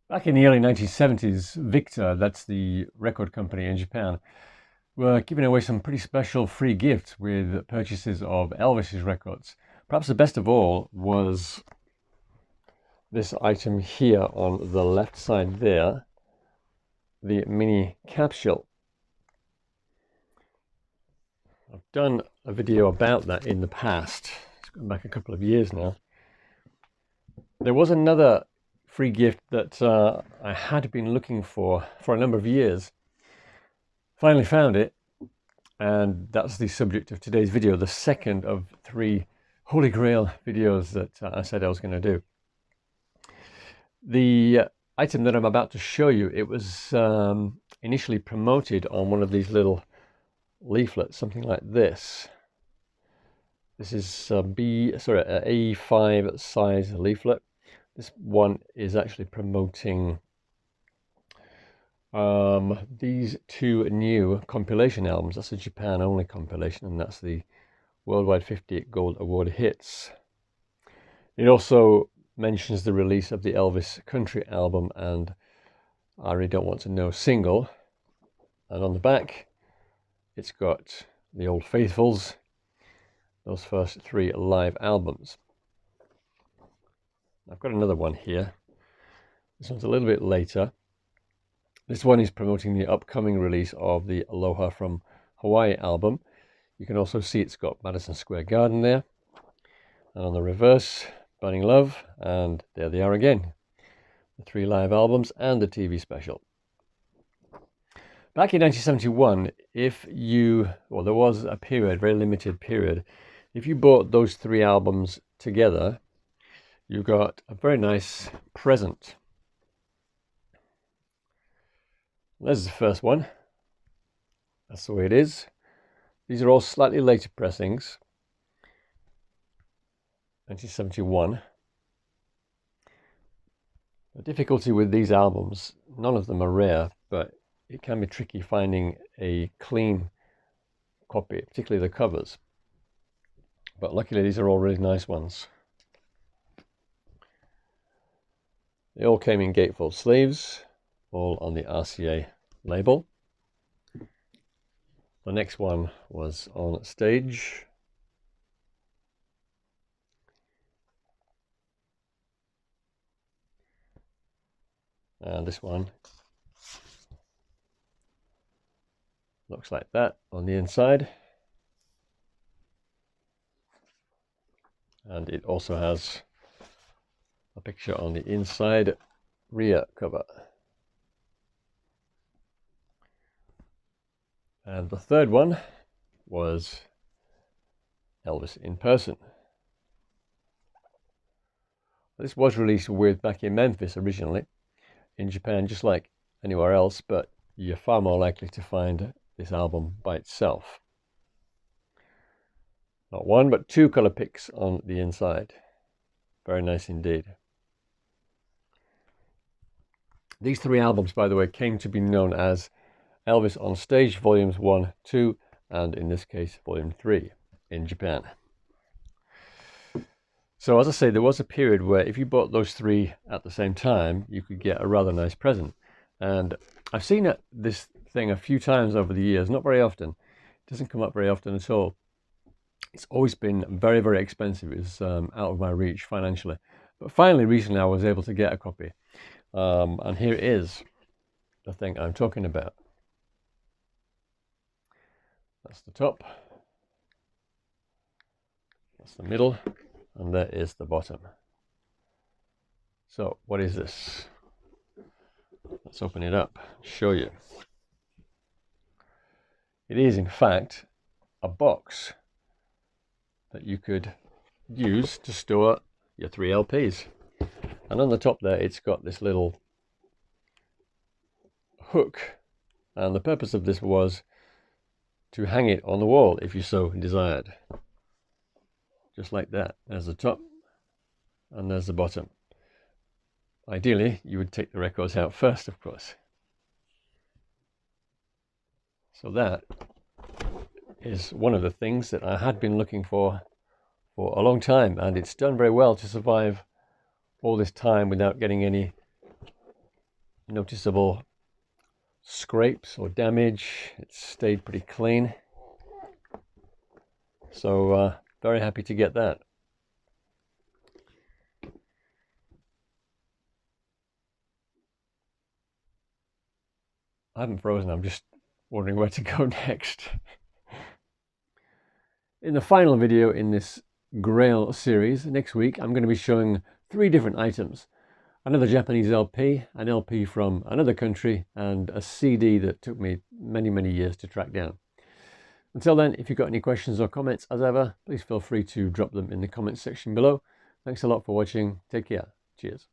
Back in the early 1970s, Victor, that's the record company in Japan, were giving away some pretty special free gifts with purchases of Elvis's records. Perhaps the best of all was this item here on the left side there, the mini capsule. I've done a video about that in the past. It's gone back a couple of years now. There was another free gift that I had been looking for a number of years. Finally found it, and that's the subject of today's video, the second of 3 Holy Grail videos that I said I was going to do. The item that I'm about to show you, it was initially promoted on one of these little leaflets, something like this. This is an A5 size leaflet. This one is actually promoting these 2 new compilation albums. That's a Japan only compilation, and that's the Worldwide 58 Gold Award Hits. It also mentions the release of the Elvis Country album and I Really Don't Want to Know single. And on the back, it's got the Old Faithfuls, those first 3 live albums. I've got another one here. This one's a little bit later. This one is promoting the upcoming release of the Aloha from Hawaii album. You can also see it's got Madison Square Garden there. And on the reverse, Burning Love, and there they are again. The 3 live albums and the TV special. Back in 1971, there was a period, very limited period, if you bought those 3 albums together, you got a very nice present. There's the first one. That's the way it is. These are all slightly later pressings. 1971. The difficulty with these albums, none of them are rare, but it can be tricky finding a clean copy, particularly the covers. But luckily these are all really nice ones. They all came in gatefold sleeves, all on the RCA label. The next one was on stage. And this one looks like that on the inside. And it also has a picture on the inside rear cover. And the third one was Elvis in person. This was released back in Memphis originally. In Japan, just like anywhere else, but you're far more likely to find this album by itself. Not 1, but 2 color picks on the inside. Very nice indeed. These 3 albums, by the way, came to be known as Elvis on Stage Volumes 1, 2, and in this case, Volume 3 in Japan. So as I say, there was a period where if you bought those 3 at the same time, you could get a rather nice present. And I've seen this thing a few times over the years, not very often. It doesn't come up very often at all. It's always been very, very expensive. It's out of my reach financially. But finally, recently, I was able to get a copy. And here is the thing I'm talking about. That's the top. That's the middle. And there is the bottom. So what is this? Let's open it up and show you. It is in fact a box that you could use to store your 3 LPs. And on the top there it's got this little hook, and the purpose of this was to hang it on the wall if you so desired. Just like that. There's the top and there's the bottom. Ideally, you would take the records out first, of course. So that is one of the things that I had been looking for a long time, and it's done very well to survive all this time without getting any noticeable scrapes or damage. It's stayed pretty clean. So very happy to get that. I haven't frozen, I'm just wondering where to go next. In the final video in this Grail series, next week, I'm going to be showing 3 different items. Another Japanese LP, an LP from another country, and a CD that took me many, many years to track down. Until then, if you've got any questions or comments, as ever, please feel free to drop them in the comments section below. Thanks a lot for watching. Take care. Cheers.